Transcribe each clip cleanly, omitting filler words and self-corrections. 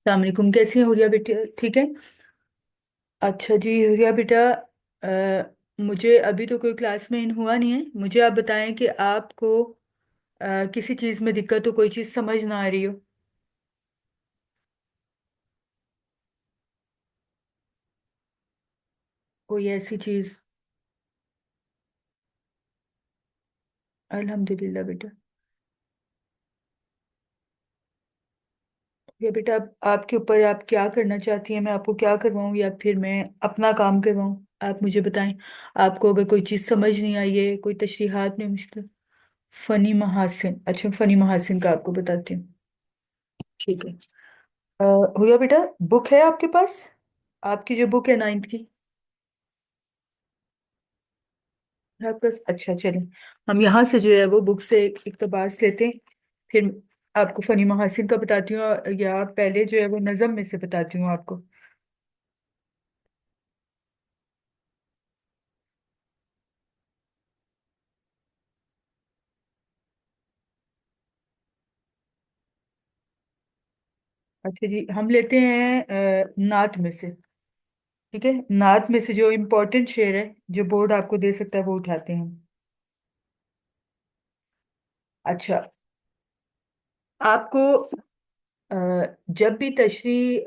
अस्सलाम वालेकुम। कैसी हैं हुरिया बेटी? ठीक है। अच्छा जी हुरिया बेटा, मुझे अभी तो कोई क्लास में इन हुआ नहीं है। मुझे आप बताएं कि आपको किसी चीज़ में दिक्कत हो, कोई चीज़ समझ ना आ रही हो, कोई ऐसी चीज़। अल्हम्दुलिल्लाह बेटा। ये बेटा, अब आपके ऊपर है, आप क्या करना चाहती हैं? मैं आपको क्या करवाऊँ या फिर मैं अपना काम करवाऊँ? आप मुझे बताएं। आपको अगर कोई चीज़ समझ नहीं आई है, कोई तशरीहात में मुश्किल। फनी महासिन, अच्छा फनी महासिन का आपको बताती हूँ। ठीक है। हुआ बेटा, बुक है आपके पास? आपकी जो बुक है नाइन्थ की है आपके पास? अच्छा चलें, हम यहाँ से जो है वो बुक से एक इक़्तिबास लेते हैं। फिर आपको फनी महासिन का बताती हूँ, या पहले जो है वो नज़म में से बताती हूँ आपको। अच्छा जी, हम लेते हैं नात में से। ठीक है, नात में से जो इम्पोर्टेंट शेर है, जो बोर्ड आपको दे सकता है, वो उठाते हैं। अच्छा, आपको अ, जब भी तशरीह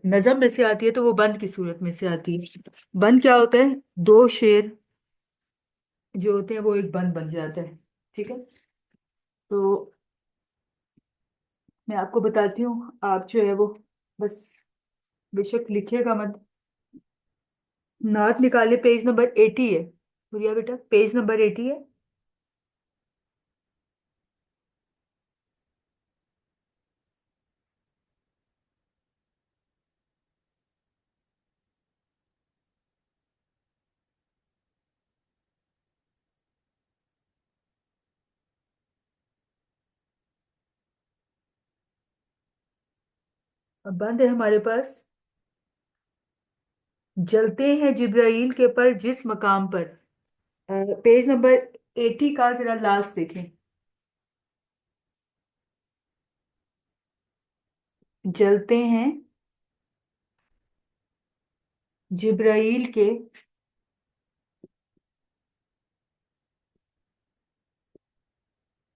नज़म में से आती है तो वो बंद की सूरत में से आती है। बंद क्या होता है? दो शेर जो होते हैं वो एक बंद बन जाता है। ठीक है, तो मैं आपको बताती हूँ, आप जो है वो बस बेशक लिखिएगा मत। नात निकाले, पेज नंबर 80 है। बुढ़िया बेटा, पेज नंबर 80 है। अब बंद है हमारे पास। जलते हैं जिब्राइल के पर जिस मकाम पर। पेज नंबर 80 का जरा लास्ट देखें। जलते हैं जिब्राइल के,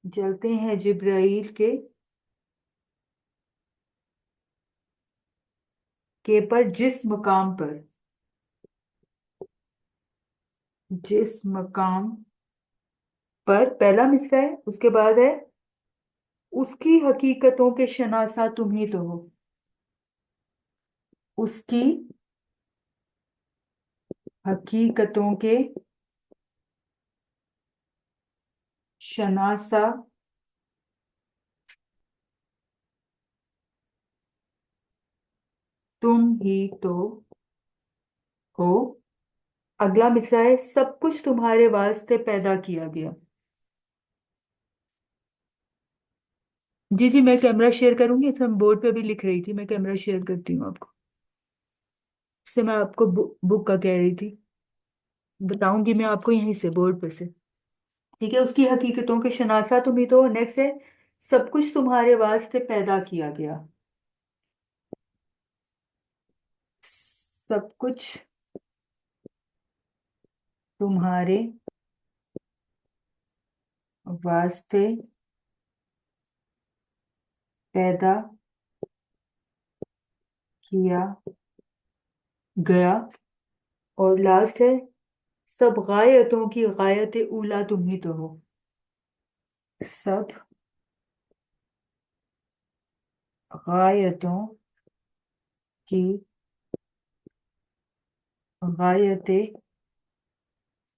जलते हैं जिब्राइल के पर जिस मकाम पर। जिस मकाम पर पहला मिसरा है, उसके बाद है उसकी हकीकतों के शनासा तुम ही तो हो। उसकी हकीकतों के शनासा तुम ही तो हो। अगला मिसरा है सब कुछ तुम्हारे वास्ते पैदा किया गया। जी जी, मैं कैमरा शेयर करूंगी, इसे हम बोर्ड पे भी लिख रही थी, मैं कैमरा शेयर करती हूँ आपको। इससे मैं आपको बुक का कह रही थी, बताऊंगी मैं आपको यहीं से बोर्ड पे से। ठीक है, उसकी हकीकतों के शनासा तुम ही तो। नेक्स्ट है सब कुछ तुम्हारे वास्ते पैदा किया गया। सब कुछ तुम्हारे वास्ते पैदा किया गया। और लास्ट है सब गायतों की गायत ऊला तुम ही तो हो। सब गायतों की गायत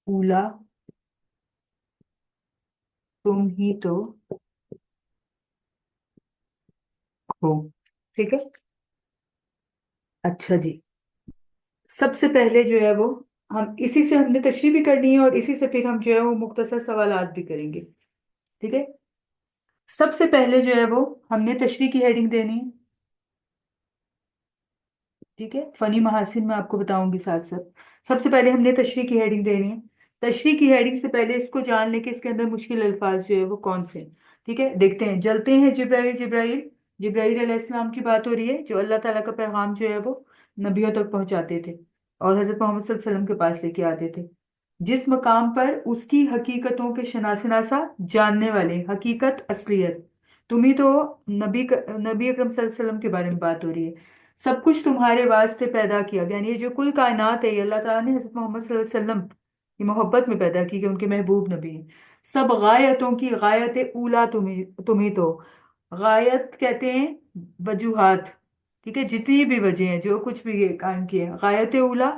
ऊला तुम ही तो हो। ठीक है। अच्छा जी, सबसे पहले जो है वो हम इसी से हमने तशरीह भी करनी है, और इसी से फिर हम जो है वो मुख्तसर सवालात भी करेंगे। ठीक है, सबसे पहले जो है वो हमने तशरीह की हेडिंग देनी है। ठीक है, फनी महासिन में आपको बताऊंगी साथ साथ। सबसे पहले हमने तशरीह की हेडिंग देनी है। तशरीह की हेडिंग से पहले इसको जान लें कि इसके अंदर मुश्किल अल्फाज जो है वो कौन से हैं। ठीक है, देखते हैं। जलते हैं जिब्राइल जिब्राइल, जिब्राईल अलैहिस्सलाम की बात हो रही है, जो अल्लाह ताला का पैगाम जो है वो नबियों तक पहुंचाते थे और हजरत मोहम्मद सल्लल्लाहु अलैहि वसल्लम के पास लेके आते थे। जिस मकाम पर उसकी हकीकतों के शनासा जानने वाले, हकीकत असलियत, तुम्ही तो नबी अकरम सल्लल्लाहु अलैहि वसल्लम के बारे में बात हो रही है। सब कुछ तुम्हारे वास्ते पैदा किया गया, यानी ये जो कुल कायनात है ये अल्लाह ताला ने हजरत मोहम्मद सल्लल्लाहु अलैहि वसल्लम की मोहब्बत में पैदा की, कि उनके महबूब नबी हैं। सब गायतों की गायत उला तुम्ही तुम्ही तो, गायत कहते हैं वजूहात, ठीक है, जितनी भी वजह हैं, जो कुछ भी ये कायम किए हैं, गायत उला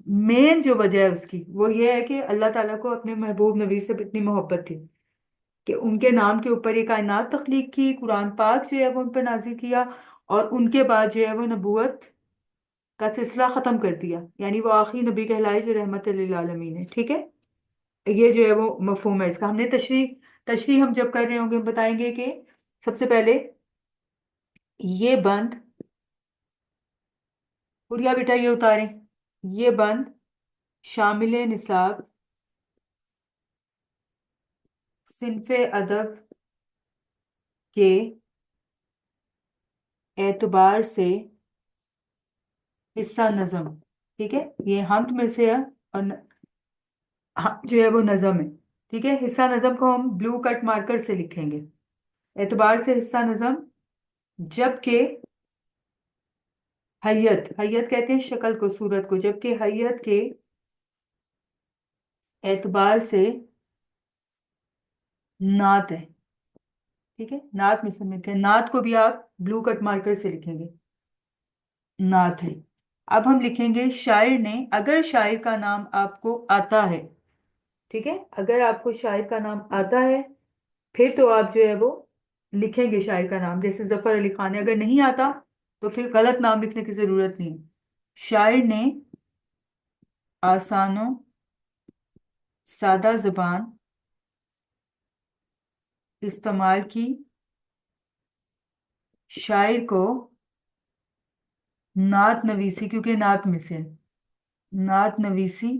मेन जो वजह है उसकी वो ये है कि अल्लाह ताला को अपने महबूब नबी से इतनी मोहब्बत थी कि उनके नाम के ऊपर ये कायनात तख्लीक की, कुरान पाक जो है वो उन पर नाजिल किया, और उनके बाद जो है वो नबूवत का सिलसिला खत्म कर दिया, यानी वो आखिरी नबी कहलाए जो रहमत लिल आलमीन है। ठीक है, ये जो है वो मफहूम है इसका। हमने तशरीह तशरीह हम जब कर रहे होंगे हम बताएंगे कि सबसे पहले ये बंद, हुरिया बेटा ये उतारें, ये बंद शामिल निसाब सिनफे अदब के एतबार से हिस्सा नज़म, ठीक है, ये हमत में से है, और जो है वो नज़म है। ठीक है, हिस्सा नज़म को हम ब्लू कट मार्कर से लिखेंगे, एतबार से हिस्सा नज़म, जबकि हैयत, हैयत कहते हैं शक्ल को, सूरत को, जबकि हैयत के एतबार से नात है। ठीक है, नात में समझते हैं, नात को भी आप ब्लू कट मार्कर से लिखेंगे, नात है। अब हम लिखेंगे शायर ने, अगर शायर का नाम आपको आता है, ठीक है, अगर आपको शायर का नाम आता है फिर तो आप जो है वो लिखेंगे शायर का नाम, जैसे जफर अली खान है। अगर नहीं आता तो फिर गलत नाम लिखने की जरूरत नहीं। शायर ने आसानो सादा जुबान इस्तेमाल की, शायर को नात नवीसी, क्योंकि नात में से है, नात नवीसी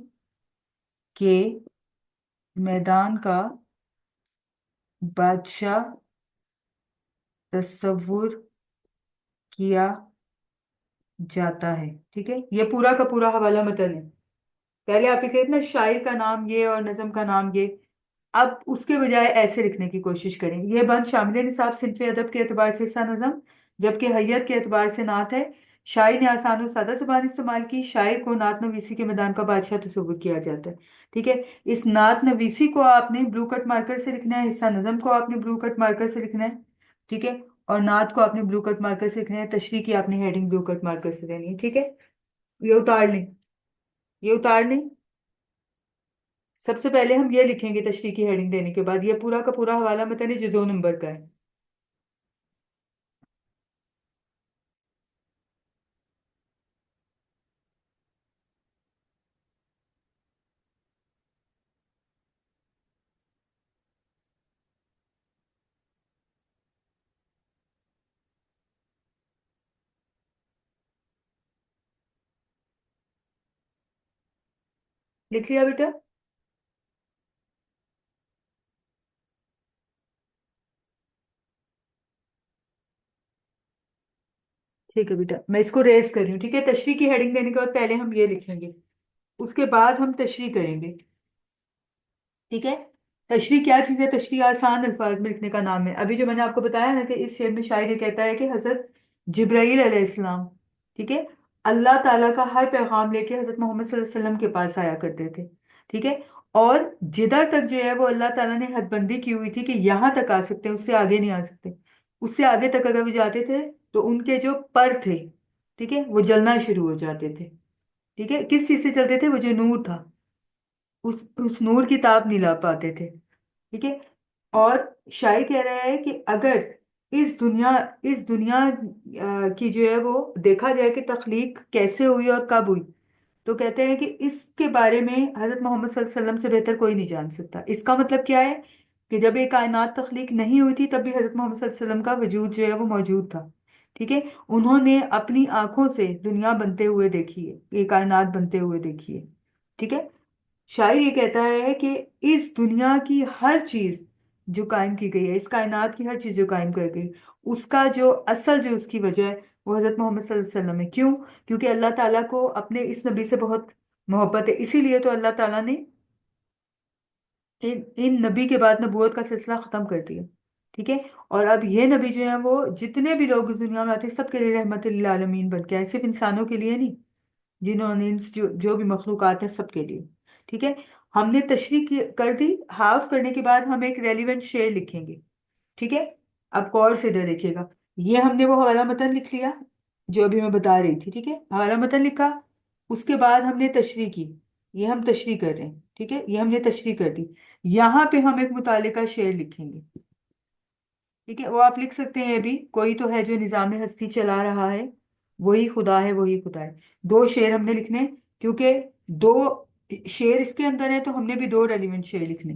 के मैदान का बादशाह तस्वुर किया जाता है। ठीक है, ये पूरा का पूरा हवाला मतन है। पहले आप लिखे थे ना शायर का नाम ये और नज़म का नाम ये, अब उसके बजाय ऐसे लिखने की कोशिश करें, ये बंद शामिल निसाब सिनफ अदब के एतबार से हिस्सा नज़म, जबकि हैयत के एतबार से नात है। शायर ने आसान और सादा जुबान इस्तेमाल की, शायर को नात नवीसी के मैदान का बादशाह तस्वुर किया जाता है। ठीक है, इस नात नवीसी को आपने ब्लू कट मार्कर से लिखना है, हिस्सा नज़म को आपने ब्लू कट मार्कर से लिखना है, ठीक है, और नात को आपने ब्लू कट मार्कर से लिखना है, तशरीह की आपने हेडिंग ब्लू कट मार्कर से देनी है। ठीक है, ये उतार लें, ये उतार लें। सबसे पहले हम ये लिखेंगे तशरीह की हेडिंग देने के बाद, ये पूरा का पूरा हवाला मतन है जो 2 नंबर का है। लिख लिया बेटा? ठीक है बेटा, मैं इसको रेस कर रही हूँ। ठीक है, तशरीह की हेडिंग देने के बाद पहले हम ये लिखेंगे, उसके बाद हम तशरीह करेंगे। ठीक है, तशरीह क्या चीज़ है? तशरीह आसान अल्फाज में लिखने का नाम है। अभी जो मैंने आपको बताया ना कि इस शेर में शायर ये कहता है कि हजरत जिब्राईल अलैहिस्सलाम, ठीक है, अल्लाह ताला का हर पैगाम लेके हजरत मोहम्मद सल्लल्लाहु अलैहि वसल्लम के पास आया करते थे। ठीक है, और जिधर तक जो है वो अल्लाह ताला ने हदबंदी की हुई थी कि यहाँ तक आ सकते हैं, उससे आगे नहीं आ सकते। उससे आगे तक अगर वो जाते थे तो उनके जो पर थे, ठीक है, वो जलना शुरू हो जाते थे। ठीक है, किस चीज से चलते थे? वो जो नूर था, उस नूर की ताप नहीं ला पाते थे। ठीक है, और शायर कह रहा है कि अगर इस दुनिया की जो है वो देखा जाए कि तख्लीक कैसे हुई और कब हुई, तो कहते हैं कि इसके बारे में हजरत मोहम्मद सल्लल्लाहु अलैहि वसल्लम से बेहतर कोई नहीं जान सकता। इसका मतलब क्या है कि जब ये कायनात तख्लीक नहीं हुई थी तब भी हजरत मोहम्मद सल्लल्लाहु अलैहि वसल्लम का वजूद जो है वो मौजूद था। ठीक है, उन्होंने अपनी आंखों से दुनिया बनते हुए देखी है, ये कायनात बनते हुए देखी है। ठीक है, शायर ये कहता है कि इस दुनिया की हर चीज जो कायम की गई है, इस कायनात की हर चीज जो कायम कर गई, उसका जो असल जो उसकी वजह है वो हजरत मोहम्मद सल्लल्लाहु अलैहि वसल्लम है। क्यों? क्योंकि अल्लाह ताला को अपने इस नबी से बहुत मोहब्बत है, इसीलिए तो अल्लाह ताला ने इन नबी के बाद नबूवत का सिलसिला खत्म कर दिया। ठीक है। और अब ये नबी जो है वो जितने भी लोग इस दुनिया में आते हैं सबके लिए रहमत लिल आलमीन बन के आए, सिर्फ इंसानों के लिए नहीं, जिन्होंने जो भी मखलूकात है सबके लिए। ठीक है। हमने तशरीह कर दी। हाफ करने के बाद हम एक रेलिवेंट शेर लिखेंगे। ठीक है। अब गौर से इधर देखिएगा, ये हमने वो हवाला मतन लिख लिया जो अभी मैं बता रही थी। ठीक है, हवाला मतन लिखा, उसके बाद हमने तशरीह की, ये हम तशरीह कर रहे हैं। ठीक है, ये हमने तशरीह कर दी। यहाँ पे हम एक मुतालिका शेर लिखेंगे। ठीक है, वो आप लिख सकते हैं अभी, कोई तो है जो निज़ाम हस्ती चला रहा है, वही खुदा है, वही खुदा है। दो शेर हमने लिखने हैं, क्योंकि दो शेर इसके अंदर है तो हमने भी दो रेलिवेंट शेर लिखने।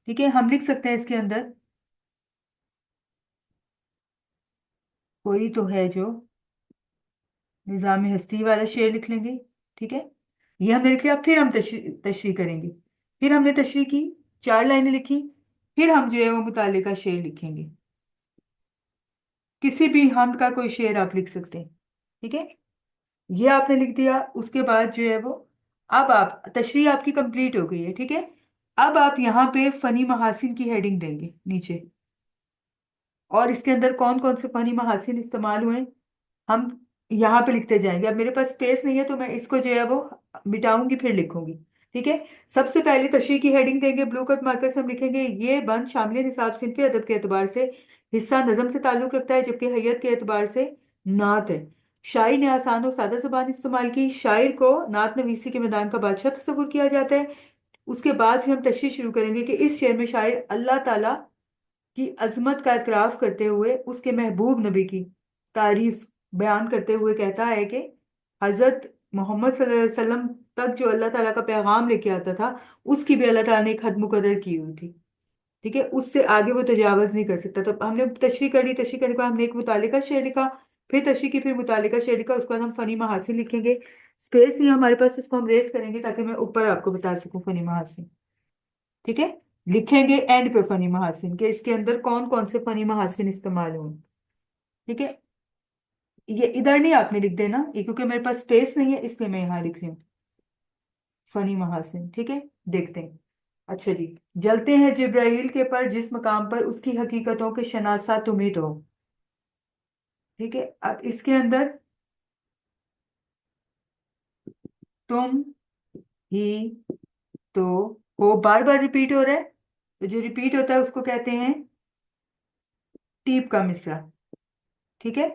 ठीक है, हम लिख सकते हैं इसके अंदर, कोई तो है जो निज़ाम हस्ती वाला शेर लिख लेंगे। ठीक है, ये हमने लिख लिया। फिर हम तशरीह करेंगे। फिर हमने तशरीह की, चार लाइनें लिखी। फिर हम जो है वो मुतालिका शेर लिखेंगे। किसी भी हमद का कोई शेर आप लिख सकते हैं। ठीक है, ये आपने लिख दिया। उसके बाद जो है वो, अब आप तशरीह आपकी कंप्लीट हो गई है। ठीक है, अब आप यहाँ पे फनी महासिन की हेडिंग देंगे नीचे, और इसके अंदर कौन कौन से फनी महासिन इस्तेमाल हुए हम यहाँ पे लिखते जाएंगे। अब मेरे पास स्पेस नहीं है तो मैं इसको जो है वो मिटाऊंगी फिर लिखूंगी। ठीक है, सबसे पहले तशरीह की हेडिंग देंगे, ब्लू कट मार्कर से हम लिखेंगे, ये बंद शामिल निसाब सिनफी अदब के एतबार से हिस्सा नज़म से ताल्लुक रखता है, जबकि हैयत के एतबार से नात है। शायर ने आसान और सादा जबान इस्तेमाल की, शायर को नात नवीसी के मैदान का बादशाह तस्वुर किया जाता है। उसके बाद फिर हम तशरीह शुरू करेंगे कि इस शेर में शायर अल्लाह ताला की अजमत का इतराफ करते हुए उसके महबूब नबी की तारीफ बयान करते हुए कहता है कि हजरत मोहम्मद सल्लल्लाहु अलैहि वसल्लम तक जो अल्लाह ताला का पैगाम लेके आता था, उसकी भी अल्लाह ताला ने एक हद मुकर्रर की हुई थी। ठीक है, उससे आगे वो तजावज नहीं कर सकता। तो हमने तशरीह कर ली, तशरीह करने के बाद हमने एक मुतालिका शेर लिखा, फिर तशरीह की, फिर मुतालिका शेर लिखा, उसके बाद हम फनी महासिन लिखेंगे। स्पेस नहीं है हमारे पास, इसको हम रेस करेंगे ताकि मैं ऊपर आपको बता सकूं फनी महासिन। ठीक है, लिखेंगे एंड पे फनी महासिन के इसके अंदर कौन कौन से फनी महासिन इस्तेमाल हुए। ठीक है, ये इधर नहीं आपने लिख देना, ये क्योंकि मेरे पास स्पेस नहीं है इसलिए मैं यहाँ लिख रही हूँ फनी महासिन। ठीक है, देखते हैं। अच्छा जी, जलते हैं जिब्राइल के पर जिस मकाम पर उसकी हकीकतों के शनासा तुम्ही तो। ठीक है, अब इसके अंदर तुम ही तो वो बार बार रिपीट हो रहा है, तो जो रिपीट होता है उसको कहते हैं टीप का मिसरा। ठीक है,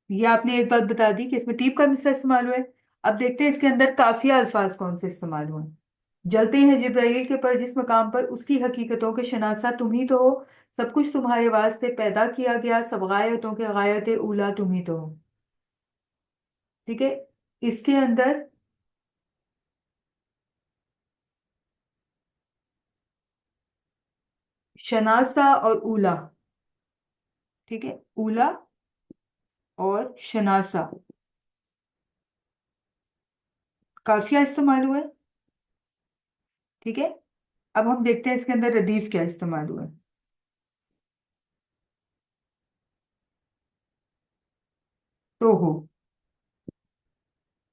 ये आपने एक बात बता दी कि इसमें टीप का मिसरा इस्तेमाल हुआ है। अब देखते हैं इसके अंदर काफिया अल्फाज कौन से इस्तेमाल हुए हैं। जलते हैं जिब्राइल के पर जिस मकाम पर उसकी हकीकतों के शनासा तुम ही तो हो, सब कुछ तुम्हारे वास्ते पैदा किया गया, सब गायतों के गायत उला तुम ही तो हो। ठीक है, इसके अंदर शनासा और उला। ठीक है, उला और शनासा काफिया इस्तेमाल हुआ है। ठीक है, अब हम देखते हैं इसके अंदर रदीफ क्या इस्तेमाल हुआ है। तो हो,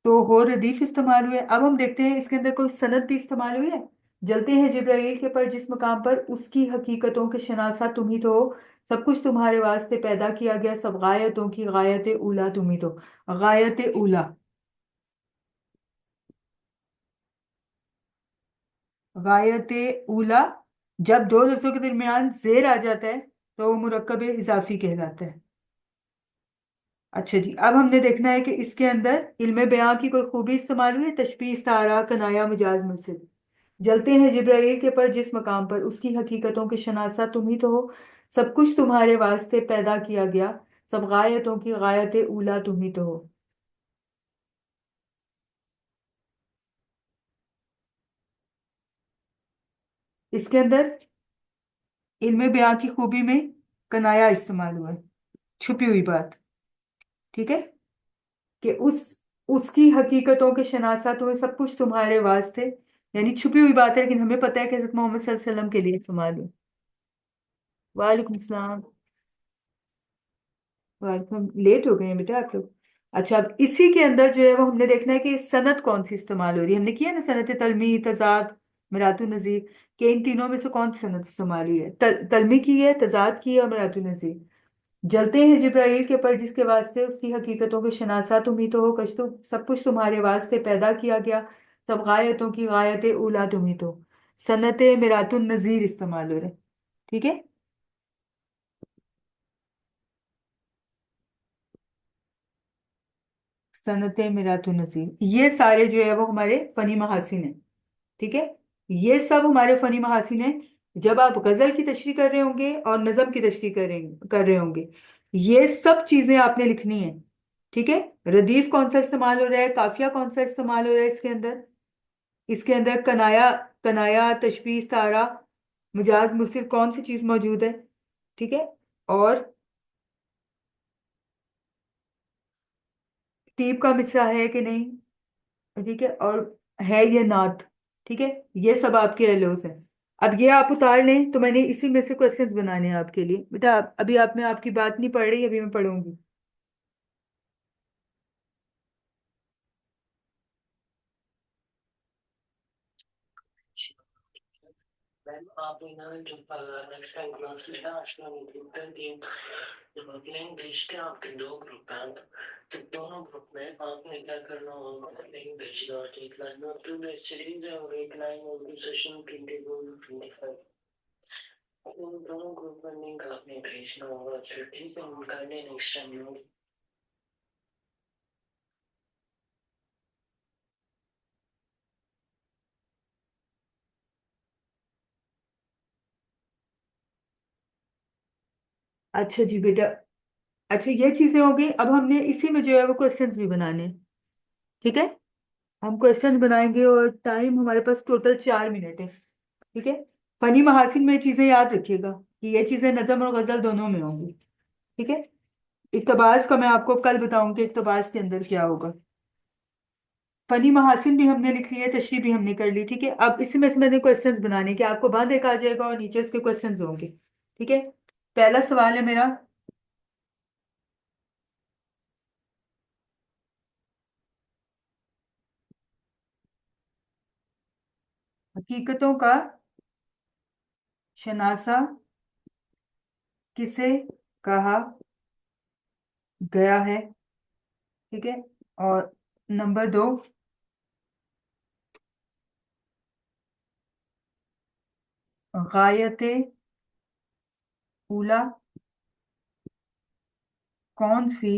तो हो रदीफ इस्तेमाल हुए। अब हम देखते हैं इसके अंदर कोई सनद भी इस्तेमाल हुई है। जलते हैं जिब्राइल के पर जिस मकाम पर उसकी हकीकतों के शनासा तुम ही तो हो, सब कुछ तुम्हारे वास्ते पैदा किया गया, सब गायतों की गायत उला तुम ही तो। गायत उला, गायत उला, जब दो लफ्जों के दरमियान जेर आ जाता है तो वो मुरक्कब इजाफी कहलाता है। अच्छा जी, अब हमने देखना है कि इसके अंदर इल्म बयां की कोई खूबी इस्तेमाल हुई है, तशबीह, इस्तारा, कनाया, मजाज, मुरसल। जलते हैं जिब्राइल के पर जिस मकाम पर उसकी हकीकतों के शनासा तुम ही तो हो, सब कुछ तुम्हारे वास्ते पैदा किया गया, सब गायतों की गायत उला तुम ही तो हो। इसके अंदर इल्म बयां की खूबी में कनाया इस्तेमाल हुआ है, छुपी हुई बात। ठीक है, कि उसकी हकीकतों के शनासा तुम्हें, सब कुछ तुम्हारे वास्ते यानी छुपी हुई बात है, लेकिन हमें पता है कि हज़रत मोहम्मद सल्लल्लाहु अलैहि वसल्लम के लिए इस्तेमाल हुई। वालेकुम सलाम। वालेकुम, लेट हो गए हैं बेटा आप लोग। अच्छा, अब इसी के अंदर जो है वो हमने देखना है कि सनत कौन सी इस्तेमाल हो रही है। हमने किया ना, सनत तलमी, तजाद, मिरातु नजीर, के इन तीनों में से कौन सी सनत इस्तेमाल हुई है? तलमी की है, तजाद की है, और मिरातु नजीर। जलते हैं जिब्राइल के पर जिसके वास्ते उसकी हकीकतों के शनासा तुम ही तो हो, कश तो सब कुछ तुम्हारे वास्ते पैदा किया गया, सब गायतों की गायत उला तुम ही तो। सनत मिरातुन नजीर इस्तेमाल हो रहे। ठीक है। सनत मिरातुन नजीर, ये सारे जो है वो हमारे फनी महासिन हैं। ठीक है। ये सब हमारे फनी महासिन हैं। जब आप गजल की तशरीह कर रहे होंगे और नज़म की तशरीह कर रहे होंगे, ये सब चीजें आपने लिखनी है। ठीक है। रदीफ कौन सा इस्तेमाल हो रहा है, काफिया कौन सा इस्तेमाल हो रहा है इसके अंदर। इसके अंदर कनाया, कनाया, तशबीह, तारा, मुजाज, मुर्सिल, कौन सी चीज मौजूद है। ठीक है। और टीप का मिसरा है कि नहीं। ठीक है। और है ये नात। ठीक है। ये सब आपके एलोस हैं। अब ये आप उतार लें, तो मैंने इसी में से क्वेश्चंस बनाने हैं आपके लिए बेटा। अभी आप, मैं आपकी बात नहीं पढ़ रही, अभी मैं पढ़ूंगी। मैम आपने ना जो नेक्स्ट टाइम क्लास लेना उसमें ग्रुप कर दिए, जब आप लिंक भेजते हैं आपके दो ग्रुप हैं, तो दोनों ग्रुप में आपने क्या करना होगा, लिंक भेजना। एक लाइन और टू डेज सीरीज है और एक लाइन और टू सेशन 24-25, उन दोनों ग्रुप में लिंक आपने भेजना होगा। फिर ठीक है, हम कर लें नेक्स्ट टाइम। अच्छा जी बेटा। अच्छा, ये चीजें हो गई। अब हमने इसी में जो है वो क्वेश्चंस भी बनाने हैं। ठीक है। हम क्वेश्चंस बनाएंगे और टाइम हमारे पास टोटल 4 मिनट है। ठीक है। फनी महासिन में ये चीजें याद रखिएगा कि ये चीजें नज़म और गजल दोनों में होंगी। ठीक है। इक्तबास का मैं आपको कल बताऊंगी इक्तबास के अंदर क्या होगा। फनी महासिन भी हमने लिख लिया, तशरीह भी हमने कर ली। ठीक है। अब इसी में से मैंने क्वेश्चंस बनाने के, आपको बांध एक आ जाएगा और नीचे उसके क्वेश्चंस होंगे। ठीक है। पहला सवाल है मेरा। हकीकतों का शनासा किसे कहा गया है। ठीक है। और नंबर 2, गायत उला कौन सी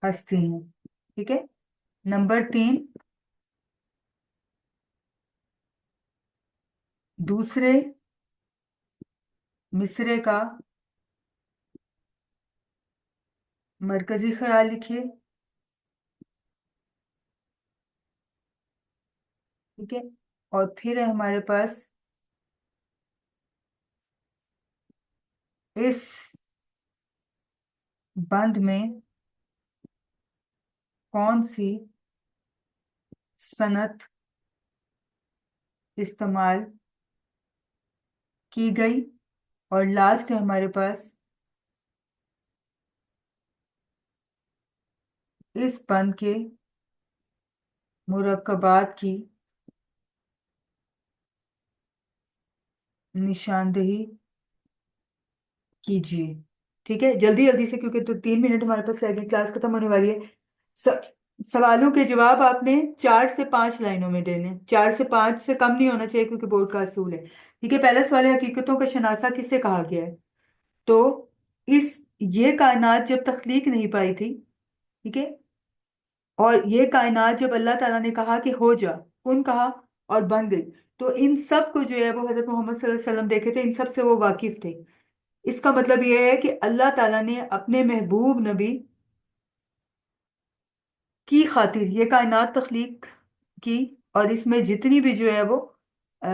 हस्ती है। ठीक है। नंबर 3, दूसरे मिसरे का मरकजी ख्याल लिखिए। ठीक है। और फिर है हमारे पास, इस बंद में कौन सी सनत इस्तेमाल की गई। और लास्ट है हमारे पास, इस बंद के मुरक्कबात की निशानदेही कीजिए। ठीक है। जल्दी जल्दी से, क्योंकि तो 3 मिनट हमारे पास रह गए, क्लास खत्म होने वाली है। स, सवालों के जवाब आपने 4 से 5 लाइनों में देने, 4 से 5 से कम नहीं होना चाहिए, क्योंकि बोर्ड का असूल है। ठीक है। पहला सवाल है, हकीकतों का शनासा किसे कहा गया है। तो इस, ये कायनात जब तख्लीक नहीं पाई थी। ठीक है। और ये कायनात जब अल्लाह ताला ने कहा कि हो जा, कौन कहा, और बन गई, तो इन सब को जो है वो हजरत मोहम्मद सल्लल्लाहु अलैहि वसल्लम देखे थे, इन सब से वो वाकिफ थे। इसका मतलब ये है कि अल्लाह ताला ने अपने महबूब नबी की खातिर ये कायनात तख्लीक की। और इसमें जितनी भी जो है वो अ,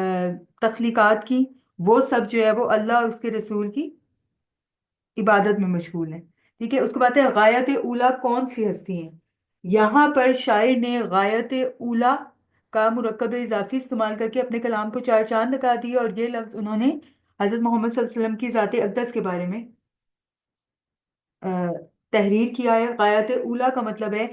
तख्लीकात की, वो सब जो है वो अल्लाह और उसके रसूल की इबादत में मशगूल है। ठीक है। उसके बाद है, गायत उला कौन सी हस्ती है। यहाँ पर शायर ने गायत उला کا مرکب اضافی استعمال کرके अपने कलाम को चार चांद लगा दिए, और ये लफ्ज उन्होंने हजरत मोहम्मद सल्लल्लाहु अलैहि वसल्लम की ज़ात अक़दस के बारे में अ, तहरीर किया है। गायत उला का मतलब है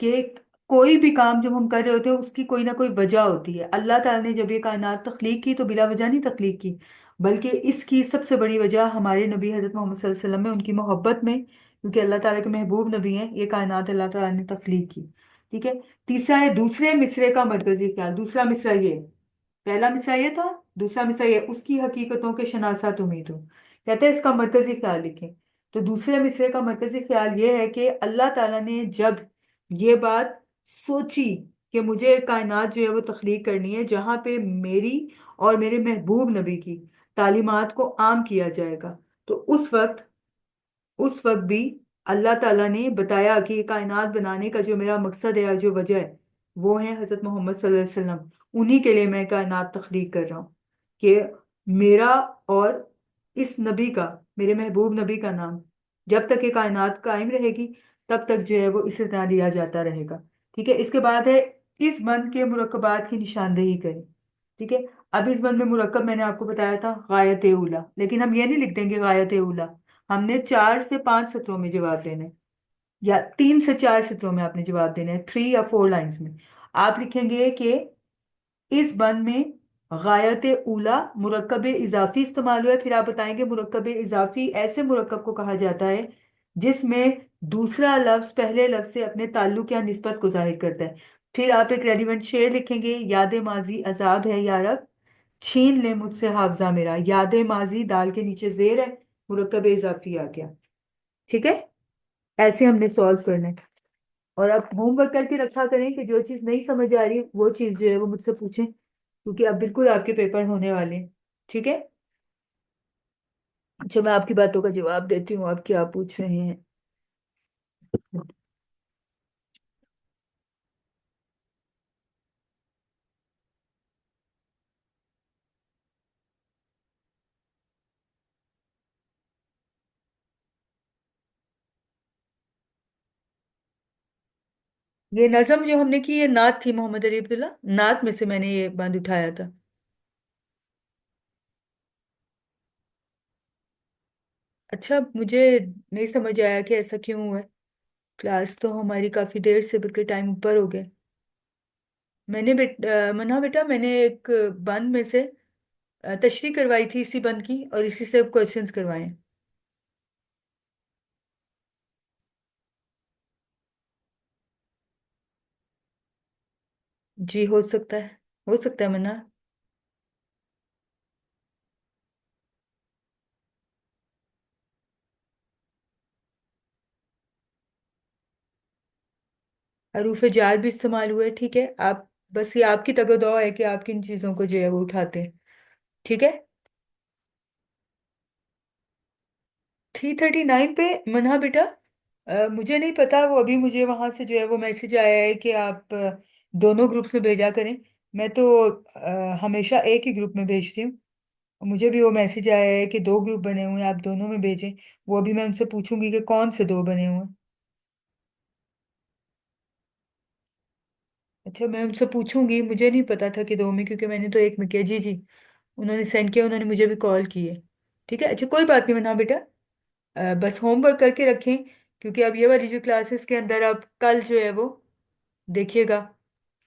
कि कोई भी काम जब हम कर रहे होते हैं उसकी कोई ना कोई वजह होती है। अल्लाह ताला ने जब ये कायनात तख्लीक की तो बिला वजह नहीं तख्लीक की, बल्कि इसकी सबसे बड़ी वजह हमारे नबी हजरत मोहम्मद सल्लल्लाहु अलैहि वसल्लम में उनकी मोहब्बत में, क्योंकि अल्लाह ताला के महबूब नबी हैं, ये कायनात अल्लाह ताला ने तख्लीक की। ठीक है। तीसरा है दूसरे मिसरे का मरकजी ख्याल। दूसरा मिसरा ये है। पहला मिसरा ये था, दूसरा मिसरा ये, उसकी हकीकतों के शनासा तुम ही तो। कहते हैं इसका मरकजी ख्याल लिखें। तो दूसरे मिसरे का मरकजी ख्याल ये है कि अल्लाह ताला ने जब ये बात सोची कि मुझे कायनात जो है वो तख्लीक करनी है जहाँ पे मेरी और मेरे महबूब नबी की तालीमात को आम किया जाएगा, तो उस वक्त भी अल्लाह ताला ने बताया कि ये कायनात बनाने का जो मेरा मकसद है और जो वजह है वो है हजरत मोहम्मद सल्लल्लाहु अलैहि वसल्लम। उन्हीं के लिए मैं कायनात तख्लीक कर रहा हूँ कि मेरा और इस नबी का, मेरे महबूब नबी का नाम जब तक ये कायनात कायम रहेगी तब तक जो है वो इसी तरह लिया जाता रहेगा। ठीक है। इसके बाद है इस बंद के मुरक्कबात की निशानदेही करें। ठीक है। अब इस बंद में मुरक्कब मैंने आपको बताया था गायत उला, लेकिन हम ये नहीं लिख देंगे गायत उला। हमने 4 से 5 सत्रों में जवाब देना है, या 3 से 4 सत्रों में आपने जवाब देना है, 3 या 4 लाइंस में। आप लिखेंगे कि इस बंद में गायत उला मुरक्कब इजाफी इस्तेमाल हुआ है। फिर आप बताएंगे मुरक्कब इजाफी ऐसे मुरक्कब को कहा जाता है जिसमें दूसरा लफ्ज पहले लफ्ज से अपने ताल्लुक या निस्बत को जाहिर करता है। फिर आप एक रेलिवेंट शेर लिखेंगे, याद माजी अजाब है यारब, छीन ले मुझसे हाफजा मेरा। याद माजी दाल के नीचे जेर है, मुरक्कब इजाफी आ गया। ठीक है। ऐसे हमने सॉल्व करना है। और आप होमवर्क करके रखा करें कि जो चीज़ नहीं समझ आ रही वो चीज़ जो है वो मुझसे पूछें, क्योंकि अब बिल्कुल आपके पेपर होने वाले हैं। ठीक है। अच्छा, मैं आपकी बातों का जवाब देती हूँ, आप क्या पूछ रहे हैं। ये नज़म जो हमने की ये नात थी मोहम्मद अली अब्दुल्ला, नात में से मैंने ये बंद उठाया था। अच्छा, मुझे नहीं समझ आया कि ऐसा क्यों हुआ है। क्लास तो हमारी काफी देर से, बल्कि टाइम ऊपर हो गया। मना बेटा, मैंने एक बंद में से तशरीह करवाई थी इसी बंद की, और इसी से क्वेश्चंस करवाए हैं। जी हो सकता है, हो सकता है मना। हरूफ जाल भी इस्तेमाल हुए। ठीक है। आप बस, ये आपकी तगदो है कि आप किन चीज़ों को जो है वो उठाते हैं। ठीक है। 339 पे मना बेटा, मुझे नहीं पता, वो अभी मुझे वहां से जो है वो मैसेज आया है कि आप दोनों ग्रुप्स में भेजा करें। मैं तो हमेशा एक ही ग्रुप में भेजती हूँ। मुझे भी वो मैसेज आया है कि 2 ग्रुप बने हुए हैं, आप दोनों में भेजें। वो अभी मैं उनसे पूछूंगी कि कौन से 2 बने हुए हैं। अच्छा, मैं उनसे पूछूंगी, मुझे नहीं पता था कि 2 में, क्योंकि मैंने तो एक में किया। जी जी, उन्होंने सेंड किया, उन्होंने मुझे भी कॉल की है। ठीक है। अच्छा, कोई बात नहीं मना बेटा, बस होमवर्क करके रखें, क्योंकि अब ये वाली जो क्लासेस के अंदर आप कल जो है वो देखिएगा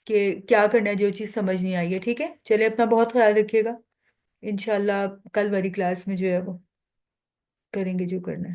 कि क्या करना है, जो चीज़ समझ नहीं आई है। ठीक है। चलिए, अपना बहुत ख्याल रखिएगा। इंशाल्लाह कल वाली क्लास में जो है वो करेंगे जो करना है।